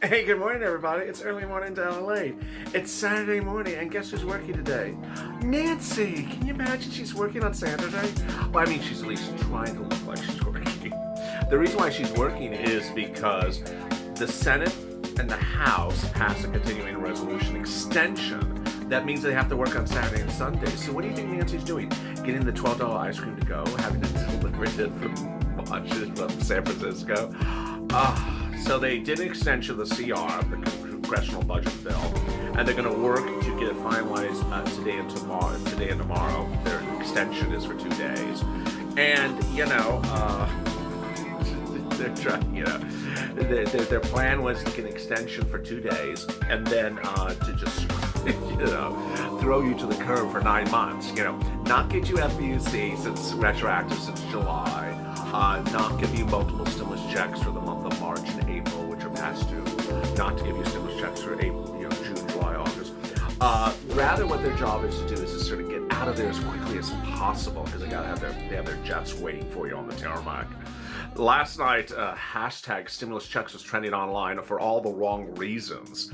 Hey, good morning, everybody. It's early morning to LALATE. It's Saturday morning, and guess who's working today? Nancy! Can you imagine she's working on Saturday? Well, I mean, she's at least trying to look like she's working. The reason why she's working is because the Senate and the House passed a continuing resolution extension. That means they have to work on Saturday and Sunday. So what do you think Nancy's doing? Getting the $12 ice cream to go, having it delivered in from Washington, from San Francisco. So they did an extension of the CR, the Congressional Budget Bill, and they're going to work to get it finalized today and tomorrow. Their extension is for 2 days, and they're trying. Their plan was to get an extension for 2 days, and then to just throw you to the curb for 9 months. Not get you FPUC since retroactive since July. Not give you multiple stimulus checks for the month of March and April, which are past due. Not to give you stimulus checks for April, June, July, August. Rather, what their job is to do is to sort of get out of there as quickly as possible, because they have their jets waiting for you on the tarmac. Last night, hashtag stimulus checks was trending online for all the wrong reasons.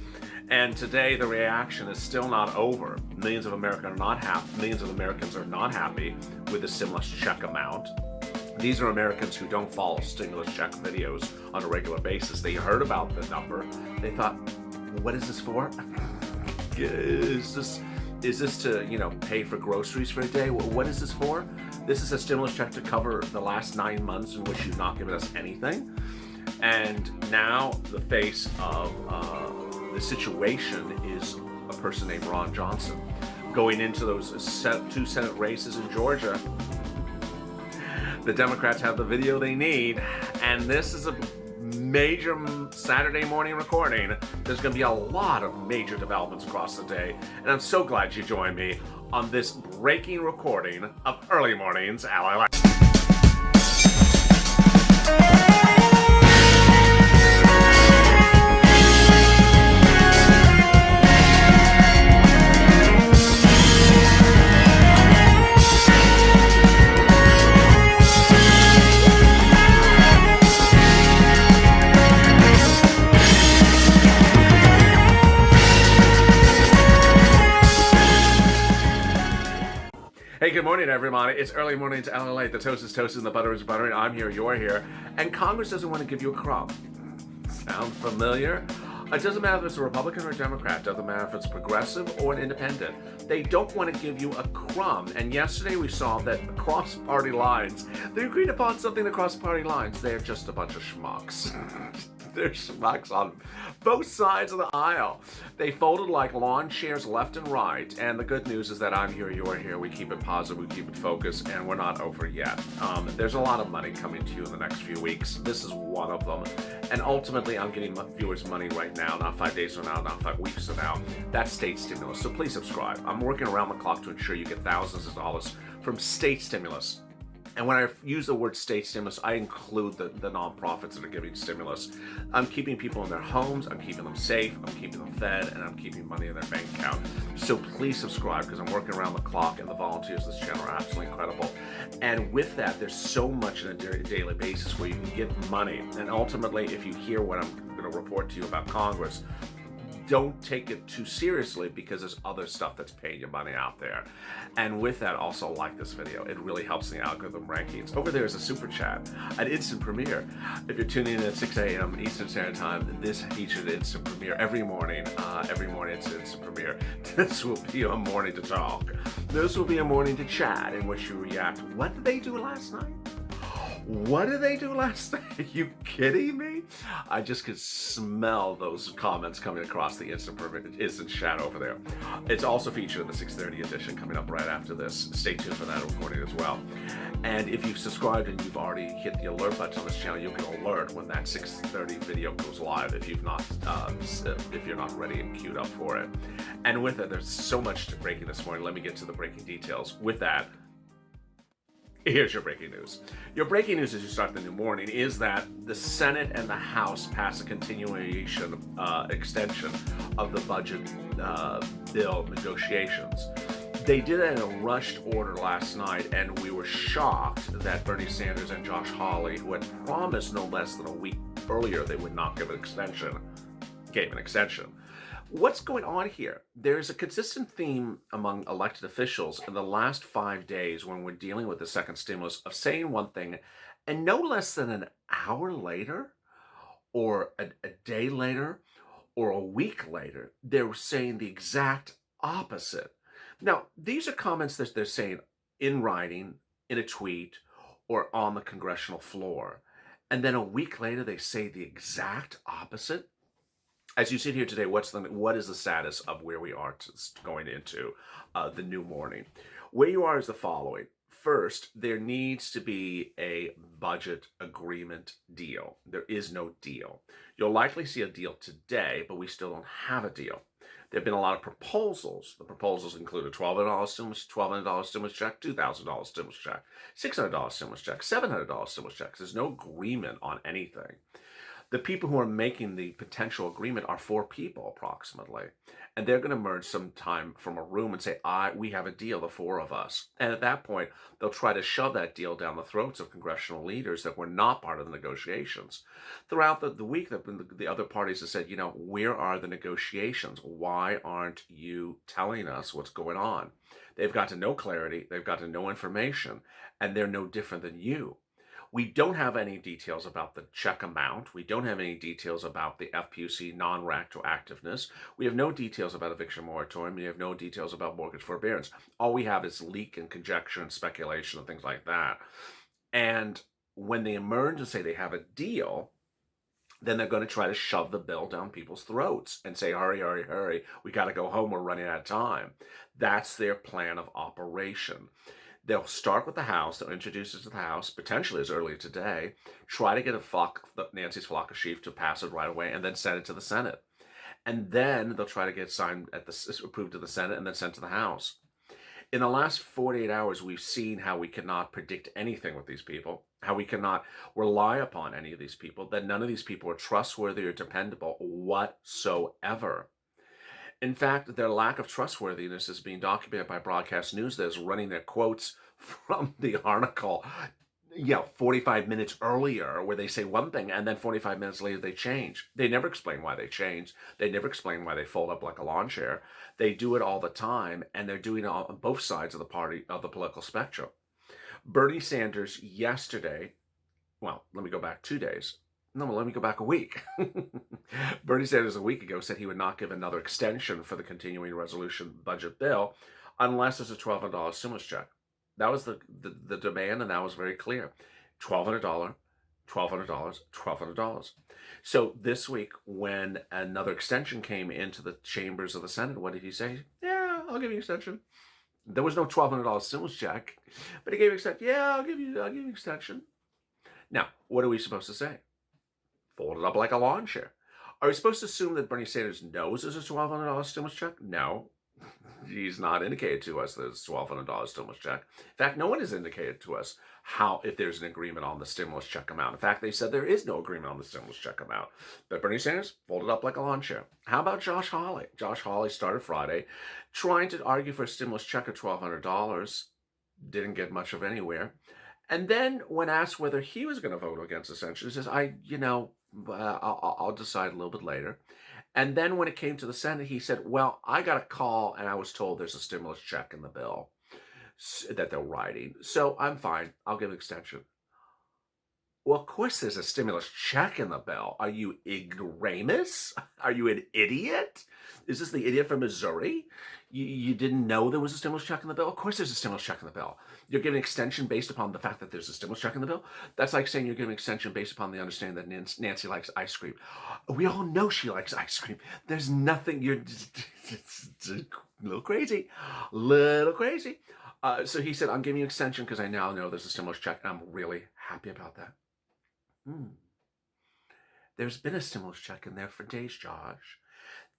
And today, the reaction is still not over. Millions of Americans are not happy with the stimulus check amount. These are Americans who don't follow stimulus check videos on a regular basis. They heard about the number. They thought, what is this for? Is this to, pay for groceries for a day? What is this for? This is a stimulus check to cover the last 9 months in which you've not given us anything. And now the face of the situation is a person named Ron Johnson going into those 2 Senate races in Georgia. The Democrats have the video they need, and this is a major Saturday morning recording. There's going to be a lot of major developments across the day, and I'm so glad you joined me on this breaking recording of Early Mornings LALATE. Hey, good morning, everybody. It's early morning to LALATE. The toast is toasted and the butter is buttering. I'm here, you're here. And Congress doesn't want to give you a crumb. Sound familiar? It doesn't matter if it's a Republican or a Democrat. It doesn't matter if it's progressive or an independent. They don't want to give you a crumb. And yesterday we saw that across party lines, they agreed upon something across party lines. They're just a bunch of schmucks. They're schmucks on both sides of the aisle. They folded like lawn chairs left and right. And the good news is that I'm here, you're here. We keep it positive, we keep it focused, and we're not over yet. There's a lot of money coming to you in the next few weeks. This is one of them. And ultimately, I'm getting viewers money right now, not 5 days from now, not 5 weeks from now. That's state stimulus. So please subscribe. I'm working around the clock to ensure you get thousands of dollars from state stimulus. And when I use the word state stimulus, I include the nonprofits that are giving stimulus. I'm keeping people in their homes, I'm keeping them safe, I'm keeping them fed, and I'm keeping money in their bank account. So please subscribe, because I'm working around the clock, and the volunteers of this channel are absolutely incredible. And with that, there's so much on a daily basis where you can get money. And ultimately, if you hear what I'm going to report to you about Congress, don't take it too seriously, because there's other stuff that's paying you money out there. And with that, also like this video. It really helps in the algorithm rankings. Over there is a super chat, an instant premiere. If you're tuning in at 6 a.m. Eastern Standard Time, this featured instant premiere every morning. Every morning it's an instant premiere. This will be a morning to talk. This will be a morning to chat, in which you react. What did they do last night? What did they do last night? Are you kidding me? I just could smell those comments coming across the instant chat over there. It's also featured in the 6:30 edition coming up right after this. Stay tuned for that recording as well. And if you've subscribed and you've already hit the alert button on this channel, you'll get an alert when that 6:30 video goes live if you're not ready and queued up for it. And with it, there's so much to breaking this morning. Let me get to the breaking details. With that, here's your breaking news. Your breaking news as you start the new morning is that the Senate and the House passed a continuation extension of the budget bill negotiations. They did it in a rushed order last night, and we were shocked that Bernie Sanders and Josh Hawley, who had promised no less than a week earlier they would not give an extension, gave an extension. What's going on here? There's a consistent theme among elected officials in the last 5 days when we're dealing with the second stimulus of saying one thing and no less than an hour later or a day later or a week later, they're saying the exact opposite. Now, these are comments that they're saying in writing, in a tweet, or on the congressional floor. And then a week later, they say the exact opposite. As you sit here today, what is the status of where we are going into the new morning? Where you are is the following. First, there needs to be a budget agreement deal. There is no deal. You'll likely see a deal today, but we still don't have a deal. There have been a lot of proposals. The proposals include a $1,200 stimulus check, $2,000 stimulus check, $600 stimulus check, $700 stimulus checks. There's no agreement on anything. The people who are making the potential agreement are 4 people approximately. And they're going to emerge sometime from a room and say, we have a deal, the 4 of us. And at that point, they'll try to shove that deal down the throats of congressional leaders that were not part of the negotiations. Throughout the week, the other parties have said, where are the negotiations? Why aren't you telling us what's going on? They've got to no clarity. They've got to no information. And they're no different than you. We don't have any details about the check amount. We don't have any details about the FPUC non-retroactiveness. We have no details about eviction moratorium. We have no details about mortgage forbearance. All we have is leak and conjecture and speculation and things like that. And when they emerge and say they have a deal, then they're going to try to shove the bill down people's throats and say, hurry, hurry, hurry. We got to go home. We're running out of time. That's their plan of operation. They'll start with the House. They'll introduce it to the House, potentially as early as today, try to get Nancy's flock of sheep to pass it right away, and then send it to the Senate. And then they'll try to get signed approved to the Senate and then sent to the House. In the last 48 hours, we've seen how we cannot predict anything with these people, how we cannot rely upon any of these people, that none of these people are trustworthy or dependable whatsoever. In fact, their lack of trustworthiness is being documented by broadcast news that is running their quotes from the article, 45 minutes earlier, where they say one thing and then 45 minutes later they change. They never explain why they changed. They never explain why they fold up like a lawn chair. They do it all the time, and they're doing it on both sides of the political spectrum. Bernie Sanders yesterday, let me go back 2 days. No, let me go back a week. Bernie Sanders a week ago said he would not give another extension for the continuing resolution budget bill unless there's a $1,200 stimulus check. That was the demand, and that was very clear. $1,200, $1,200, $1,200. So this week, when another extension came into the chambers of the Senate, what did he say? Yeah, I'll give you an extension. There was no $1,200 stimulus check, but he gave an extension. Yeah, I'll give you an extension. Now, what are we supposed to say? Fold it up like a lawn chair. Are we supposed to assume that Bernie Sanders knows there's a $1,200 stimulus check? No. He's not indicated to us there's a $1,200 stimulus check. In fact, no one has indicated to us if there's an agreement on the stimulus check amount. In fact, they said there is no agreement on the stimulus check amount. But Bernie Sanders folded up like a lawn chair. How about Josh Hawley? Josh Hawley started Friday trying to argue for a stimulus check of $1,200. Didn't get much of anywhere. And then when asked whether he was going to vote against the censure, he says, I'll decide a little bit later. And then when it came to the Senate, he said, well, I got a call and I was told there's a stimulus check in the bill that they're writing. So I'm fine. I'll give an extension. Well, of course there's a stimulus check in the bill. Are you ignoramus? Are you an idiot? Is this the idiot from Missouri? You didn't know there was a stimulus check in the bill? Of course there's a stimulus check in the bill. You're giving an extension based upon the fact that there's a stimulus check in the bill? That's like saying you're giving an extension based upon the understanding that Nancy likes ice cream. We all know she likes ice cream. There's nothing, it's a little crazy. So he said, I'm giving you an extension because I now know there's a stimulus check, and I'm really happy about that. There's been a stimulus check in there for days, Josh.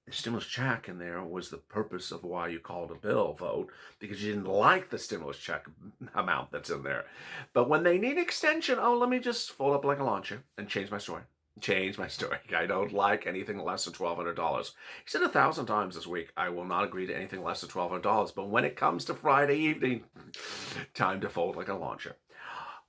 The stimulus check in there was the purpose of why you called a bill vote, because you didn't like the stimulus check amount that's in there. But when they need extension, let me just fold up like a lawn chair and change my story. I don't like anything less than $1,200. He said 1,000 times this week, I will not agree to anything less than $1,200. But when it comes to Friday evening, time to fold like a lawn chair.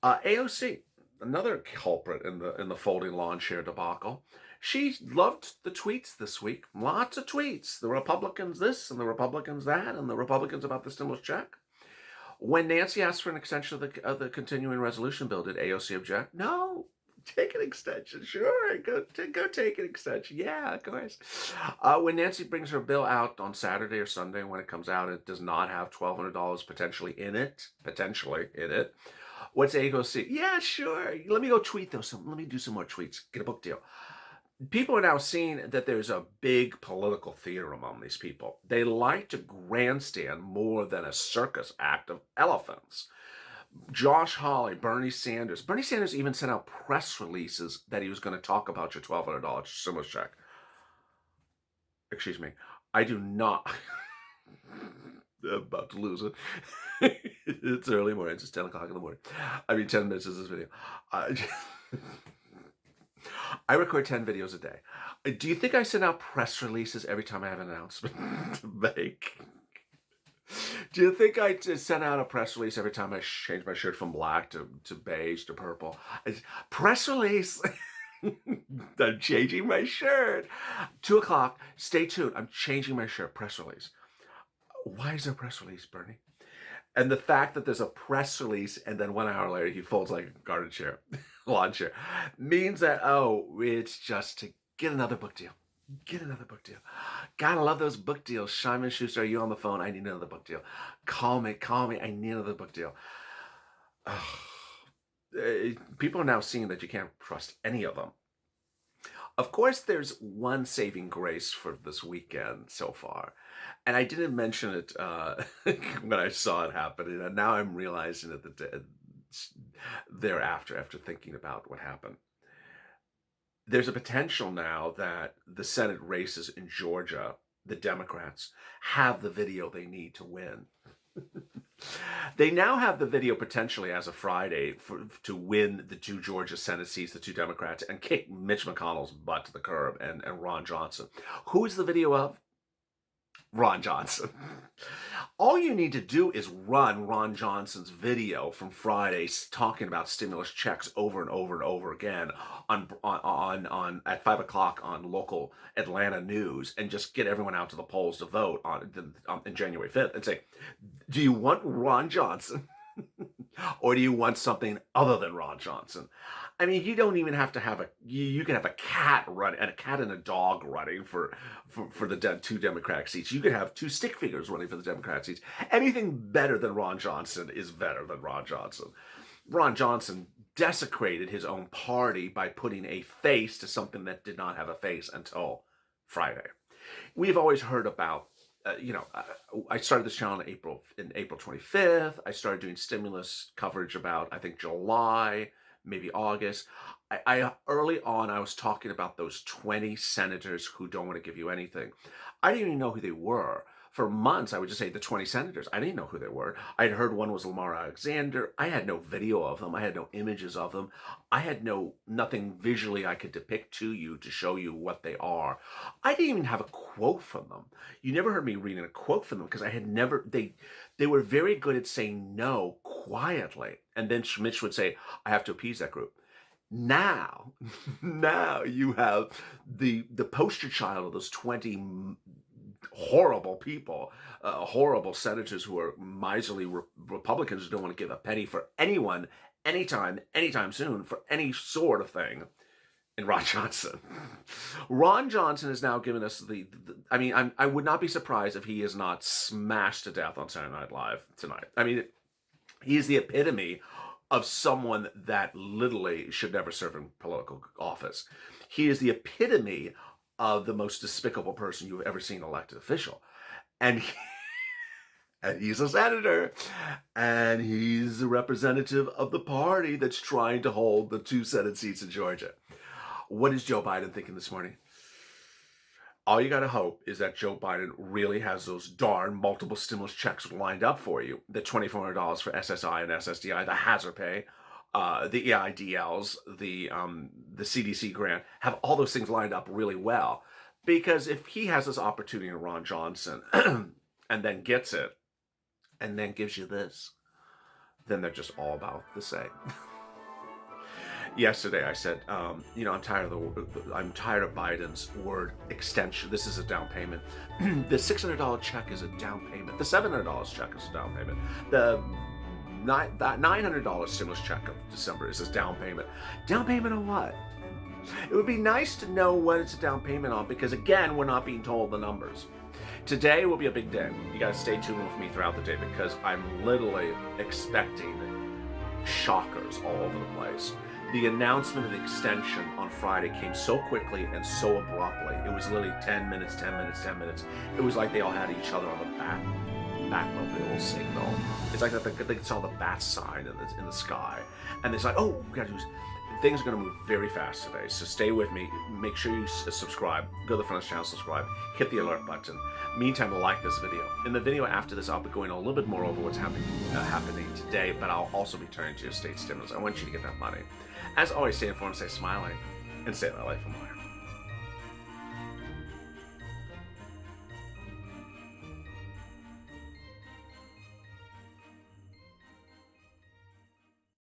AOC, another culprit in the folding lawn chair debacle. She loved the tweets this week. Lots of tweets. The Republicans this and the Republicans that and the Republicans about the stimulus check. When Nancy asked for an extension of the continuing resolution bill, did AOC object? No. Take an extension, sure. Go take an extension. Yeah, of course. When Nancy brings her bill out on Saturday or Sunday, when it comes out, it does not have $1,200 potentially in it. What's AOC? Yeah, sure. Let me go tweet those. Let me do some more tweets. Get a book deal. People are now seeing that there's a big political theater among these people. They like to grandstand more than a circus act of elephants. Josh Hawley, Bernie Sanders. Bernie Sanders even sent out press releases that he was going to talk about your $1,200 stimulus check. Excuse me. I do not. I'm about to lose it. It's early morning. It's 10 o'clock in the morning. 10 minutes is this video. I record 10 videos a day. Do you think I send out press releases every time I have an announcement to make? Do you think I send out a press release every time I change my shirt from black to beige to purple? Press release. I'm changing my shirt. 2 o'clock. Stay tuned. I'm changing my shirt. Press release. Why is there a press release, Bernie? And the fact that there's a press release and then 1 hour later he folds like a garden chair, lawn chair, means that, it's just to get another book deal. Get another book deal. Gotta love those book deals. Simon Schuster, are you on the phone? I need another book deal. Call me. I need another book deal. People are now seeing that you can't trust any of them. Of course, there's one saving grace for this weekend so far. And I didn't mention it when I saw it happening. And now I'm realizing it thereafter, after thinking about what happened. There's a potential now that the Senate races in Georgia, the Democrats, have the video they need to win. They now have the video potentially as of Friday to win the 2 Georgia Senate seats, the 2 Democrats, and kick Mitch McConnell's butt to the curb and Ron Johnson. Who is the video of? Ron Johnson. All you need to do is run Ron Johnson's video from Friday talking about stimulus checks over and over and over again on at 5 o'clock on local Atlanta news, and just get everyone out to the polls to vote on January 5th and say, do you want Ron Johnson or do you want something other than Ron Johnson? I mean, you don't even have to have you can have a cat running, and a cat and a dog running for the 2 Democratic seats. You could have 2 stick figures running for the Democratic seats. Anything better than Ron Johnson is better than Ron Johnson. Ron Johnson desecrated his own party by putting a face to something that did not have a face until Friday. We've always heard about, I started this channel in April 25th. I started doing stimulus coverage about, I think, July, maybe August. I early on, I was talking about those 20 senators who don't want to give you anything. I didn't even know who they were. For months, I would just say the 20 senators. I didn't know who they were. I'd heard one was Lamar Alexander. I had no video of them. I had no images of them. I had nothing visually I could depict to you to show you what they are. I didn't even have a quote from them. You never heard me reading a quote from them because I had never, they were very good at saying no quietly. And then Mitch would say, I have to appease that group. Now you have the poster child of those 20 horrible people, horrible senators who are miserly Republicans who don't want to give a penny for anyone, anytime soon, for any sort of thing. And Ron Johnson. Ron Johnson has now given us I would not be surprised if he is not smashed to death on Saturday Night Live tonight. I mean, he is the epitome of someone that literally should never serve in political office. He is the epitome of the most despicable person you've ever seen elected official. And he's a senator, and he's a representative of the party that's trying to hold the 2 Senate seats in Georgia. What is Joe Biden thinking this morning? All you got to hope is that Joe Biden really has those darn multiple stimulus checks lined up for you. The $2,400 for SSI and SSDI, the hazard pay, the EIDLs, the CDC grant, have all those things lined up really well. Because if he has this opportunity in Ron Johnson and then gets it and then gives you this, then they're just all about the same. Yesterday I said, I'm tired of Biden's word extension. This is a down payment. The $600 check is a down payment. The $700 check is a down payment. That $900 stimulus check of December is a down payment. Down payment on what? It would be nice to know what it's a down payment on, because again, we're not being told the numbers. Today will be a big day. You guys stay tuned with me throughout the day, because I'm literally expecting shockers all over the place. The announcement of the extension on Friday came so quickly and so abruptly. It was literally 10 minutes, 10 minutes, 10 minutes. It was like they all had each other on the Batmobile signal. It's like they saw the bat sign in the sky. And it's like, oh, we gotta do this. Things are going to move very fast today, so stay with me. Make sure you subscribe. Go to the front of the channel, subscribe. Hit the alert button. Meantime, like this video. In the video after this, I'll be going a little bit more over what's happening today, but I'll also be turning to your state stimulus. I want you to get that money. As always, stay informed, stay smiling, and stay in LA for more.